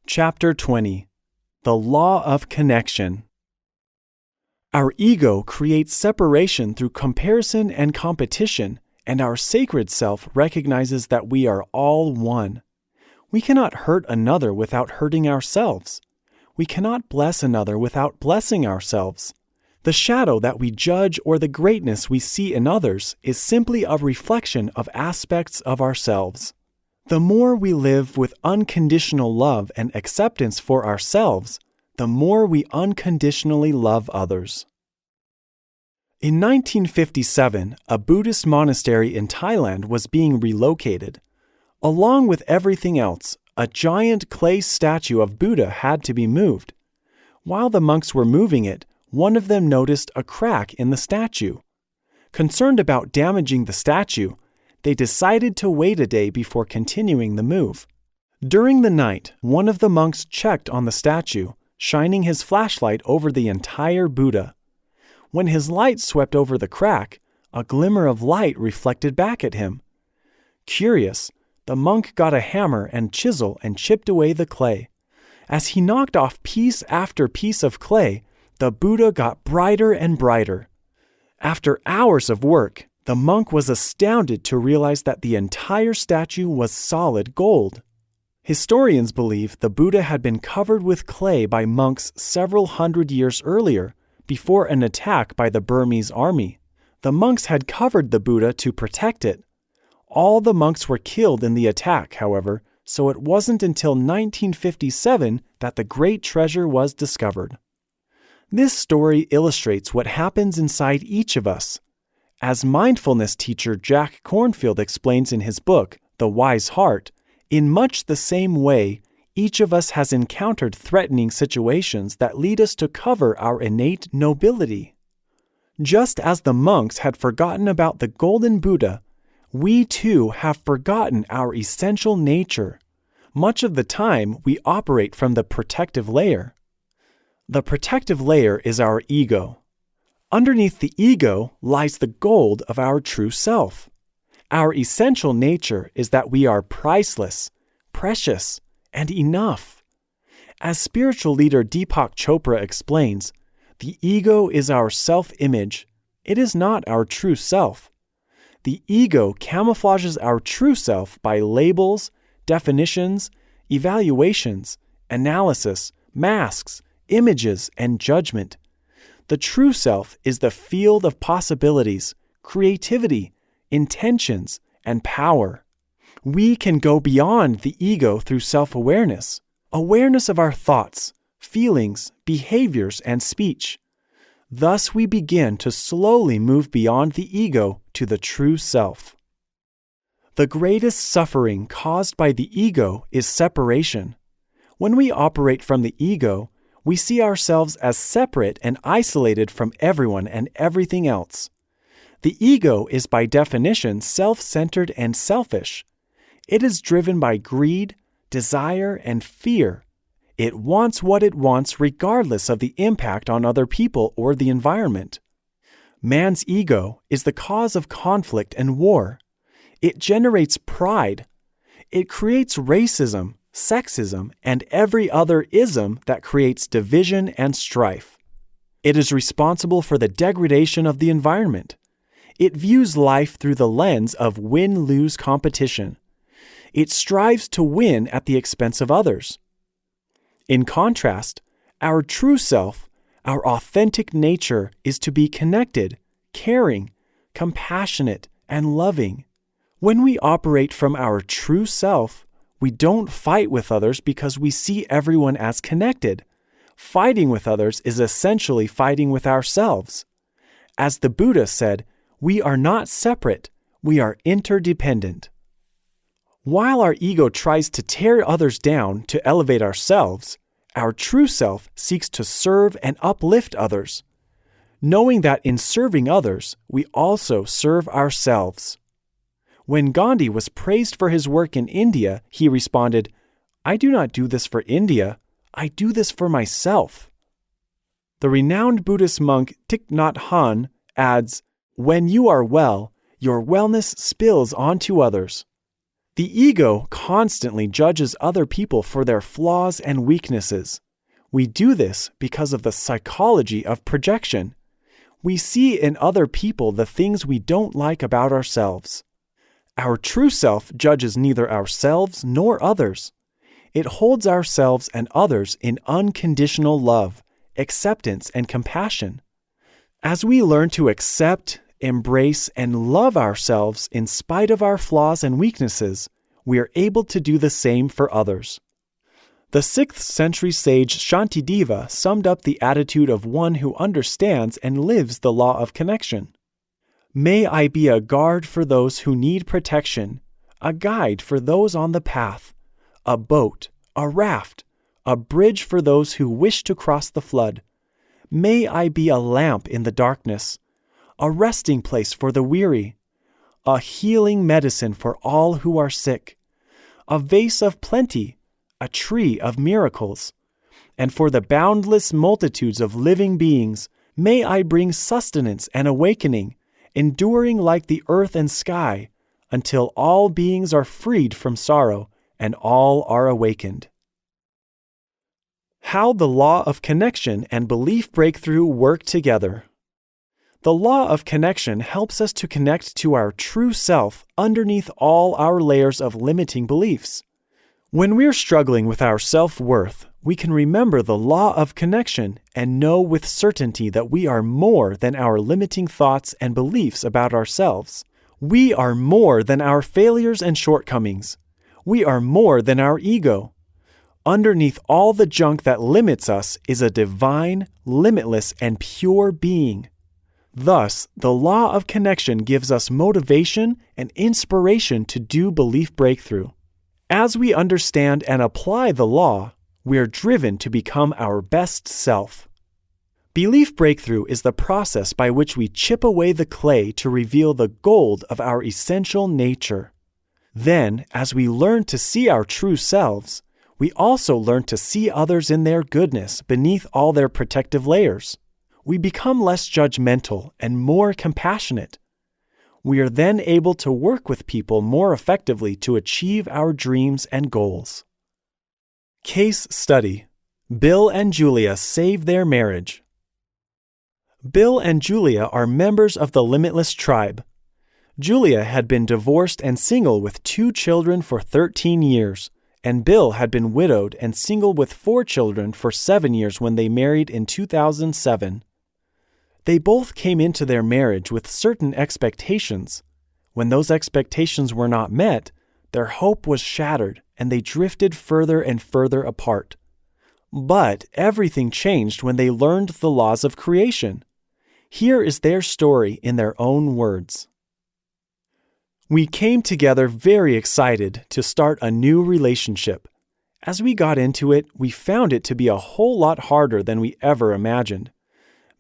Chapter 20. The Law of Connection. Our ego creates separation through comparison and competition, and our sacred self recognizes that we are all one. We cannot hurt another without hurting ourselves. We cannot bless another without blessing ourselves. The shadow that we judge or the greatness we see in others is simply a reflection of aspects of ourselves. The more we live with unconditional love and acceptance for ourselves, the more we unconditionally love others. In 1957, a Buddhist monastery in Thailand was being relocated. Along with everything else, a giant clay statue of Buddha had to be moved. While the monks were moving it, one of them noticed a crack in the statue. Concerned about damaging the statue, they decided to wait a day before continuing the move. During the night, one of the monks checked on the statue, shining his flashlight over the entire Buddha. When his light swept over the crack, a glimmer of light reflected back at him. Curious, the monk got a hammer and chisel and chipped away the clay. As he knocked off piece after piece of clay, the Buddha got brighter and brighter. After hours of work, the monk was astounded to realize that the entire statue was solid gold. Historians believe the Buddha had been covered with clay by monks several hundred years earlier, before an attack by the Burmese army. The monks had covered the Buddha to protect it. All the monks were killed in the attack, however, so it wasn't until 1957 that the great treasure was discovered. This story illustrates what happens inside each of us. As mindfulness teacher Jack Kornfield explains in his book, The Wise Heart, in much the same way, each of us has encountered threatening situations that lead us to cover our innate nobility. Just as the monks had forgotten about the golden Buddha, we too have forgotten our essential nature. Much of the time, we operate from the protective layer. The protective layer is our ego. Underneath the ego lies the gold of our true self. Our essential nature is that we are priceless, precious, and enough. As spiritual leader Deepak Chopra explains, the ego is our self-image. It is not our true self. The ego camouflages our true self by labels, definitions, evaluations, analysis, masks, images, and judgment. The true self is the field of possibilities, creativity, intentions, and power. We can go beyond the ego through self-awareness, awareness of our thoughts, feelings, behaviors, and speech. Thus we begin to slowly move beyond the ego to the true self. The greatest suffering caused by the ego is separation. When we operate from the ego, we see ourselves as separate and isolated from everyone and everything else. The ego is by definition self-centered and selfish. It is driven by greed, desire, and fear. It wants what it wants regardless of the impact on other people or the environment. Man's ego is the cause of conflict and war. It generates pride. It creates racism, sexism, and every other ism that creates division and strife. It is responsible for the degradation of the environment. It views life through the lens of win-lose competition. It strives to win at the expense of others. In contrast, our true self, our authentic nature, is to be connected, caring, compassionate, and loving. When we operate from our true self, we don't fight with others because we see everyone as connected. Fighting with others is essentially fighting with ourselves. As the Buddha said, we are not separate, we are interdependent. While our ego tries to tear others down to elevate ourselves, our true self seeks to serve and uplift others, knowing that in serving others, we also serve ourselves. When Gandhi was praised for his work in India, he responded, "I do not do this for India, I do this for myself." The renowned Buddhist monk Thich Nhat Hanh adds, "When you are well, your wellness spills onto others." The ego constantly judges other people for their flaws and weaknesses. We do this because of the psychology of projection. We see in other people the things we don't like about ourselves. Our true self judges neither ourselves nor others. It holds ourselves and others in unconditional love, acceptance, and compassion. As we learn to accept, embrace, and love ourselves in spite of our flaws and weaknesses, we are able to do the same for others. The 6th century sage Shantideva summed up the attitude of one who understands and lives the law of connection. May I be a guard for those who need protection, a guide for those on the path, a boat, a raft, a bridge for those who wish to cross the flood. May I be a lamp in the darkness, a resting place for the weary, a healing medicine for all who are sick, a vase of plenty, a tree of miracles. And for the boundless multitudes of living beings, may I bring sustenance and awakening, enduring like the earth and sky, until all beings are freed from sorrow and all are awakened. How the law of connection and belief breakthrough work together. The law of connection helps us to connect to our true self underneath all our layers of limiting beliefs. When we're struggling with our self-worth, we can remember the law of connection and know with certainty that we are more than our limiting thoughts and beliefs about ourselves. We are more than our failures and shortcomings. We are more than our ego. Underneath all the junk that limits us is a divine, limitless, and pure being. Thus, the law of connection gives us motivation and inspiration to do belief breakthrough. As we understand and apply the law, we are driven to become our best self. Belief breakthrough is the process by which we chip away the clay to reveal the gold of our essential nature. Then, as we learn to see our true selves, we also learn to see others in their goodness beneath all their protective layers. We become less judgmental and more compassionate. We are then able to work with people more effectively to achieve our dreams and goals. Case study: Bill and Julia save their marriage. Bill and Julia are members of the Limitless tribe. Julia had been divorced and single with 2 children for 13 years, and Bill had been widowed and single with 4 children for 7 years when they married in 2007. They both came into their marriage with certain expectations. When those expectations were not met, their hope was shattered and they drifted further and further apart. But everything changed when they learned the laws of creation. Here is their story in their own words. We came together very excited to start a new relationship. As we got into it, we found it to be a whole lot harder than we ever imagined.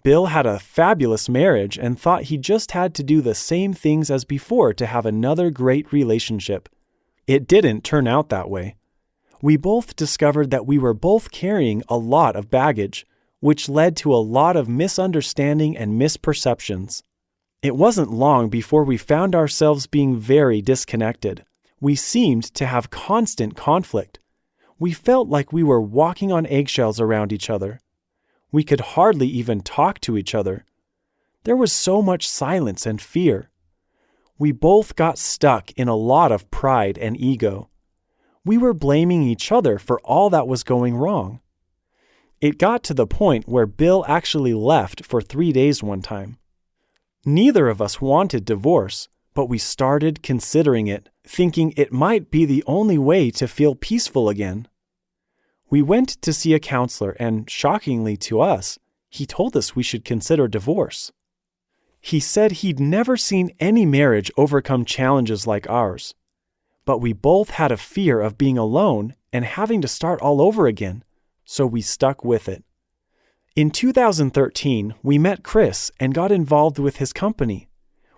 Bill had a fabulous marriage and thought he just had to do the same things as before to have another great relationship. It didn't turn out that way. We both discovered that we were both carrying a lot of baggage, which led to a lot of misunderstanding and misperceptions. It wasn't long before we found ourselves being very disconnected. We seemed to have constant conflict. We felt like we were walking on eggshells around each other. We could hardly even talk to each other. There was so much silence and fear. We both got stuck in a lot of pride and ego. We were blaming each other for all that was going wrong. It got to the point where Bill actually left for 3 days one time. Neither of us wanted divorce, but we started considering it, thinking it might be the only way to feel peaceful again. We went to see a counselor and, shockingly to us, he told us we should consider divorce. He said he'd never seen any marriage overcome challenges like ours. But we both had a fear of being alone and having to start all over again, so we stuck with it. In 2013, we met Kris and got involved with his company.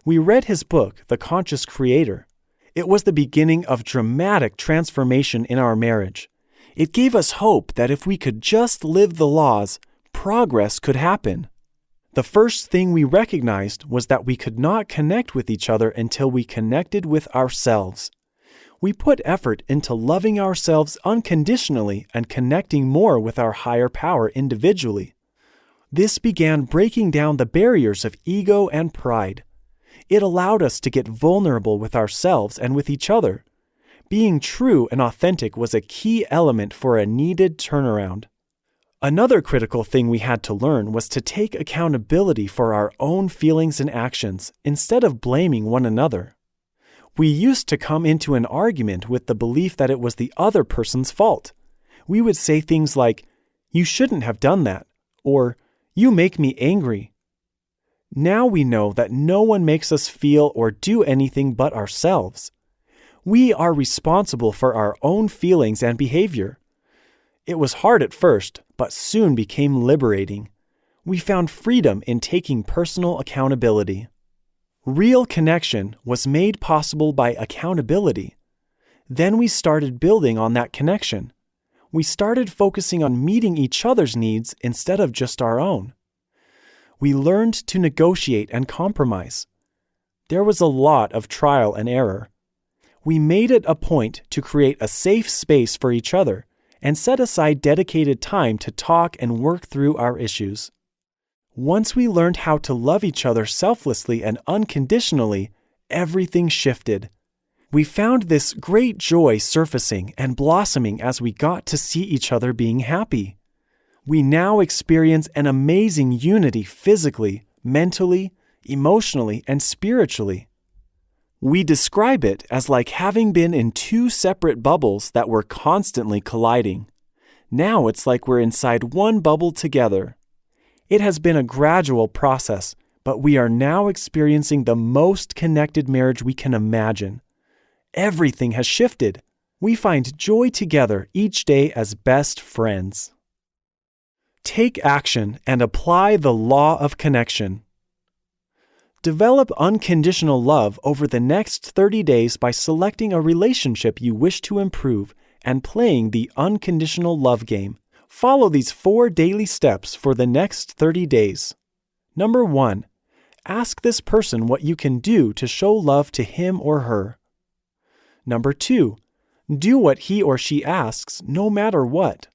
We read his book, The Conscious Creator. It was the beginning of dramatic transformation in our marriage. It gave us hope that if we could just live the laws, progress could happen. The first thing we recognized was that we could not connect with each other until we connected with ourselves. We put effort into loving ourselves unconditionally and connecting more with our higher power individually. This began breaking down the barriers of ego and pride. It allowed us to get vulnerable with ourselves and with each other. Being true and authentic was a key element for a needed turnaround. Another critical thing we had to learn was to take accountability for our own feelings and actions instead of blaming one another. We used to come into an argument with the belief that it was the other person's fault. We would say things like, "You shouldn't have done that," or "You make me angry." Now we know that no one makes us feel or do anything but ourselves. We are responsible for our own feelings and behavior. It was hard at first, but soon became liberating. We found freedom in taking personal accountability. Real connection was made possible by accountability. Then we started building on that connection. We started focusing on meeting each other's needs instead of just our own. We learned to negotiate and compromise. There was a lot of trial and error. We made it a point to create a safe space for each other and set aside dedicated time to talk and work through our issues. Once we learned how to love each other selflessly and unconditionally, everything shifted. We found this great joy surfacing and blossoming as we got to see each other being happy. We now experience an amazing unity physically, mentally, emotionally, and spiritually. We describe it as like having been in two separate bubbles that were constantly colliding. Now it's like we're inside one bubble together. It has been a gradual process, but we are now experiencing the most connected marriage we can imagine. Everything has shifted. We find joy together each day as best friends. Take action and apply the law of connection. Develop unconditional love over the next 30 days by selecting a relationship you wish to improve and playing the unconditional love game. Follow these 4 daily steps for the next 30 days. Number 1. Ask this person what you can do to show love to him or her. Number 2. Do what he or she asks, no matter what.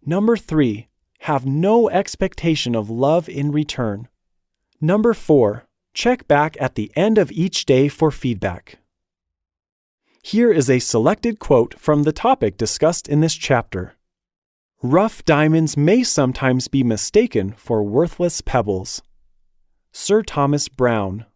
Number 3. Have no expectation of love in return. Number 4. Check back at the end of each day for feedback. Here is a selected quote from the topic discussed in this chapter. Rough diamonds may sometimes be mistaken for worthless pebbles. Sir Thomas Browne.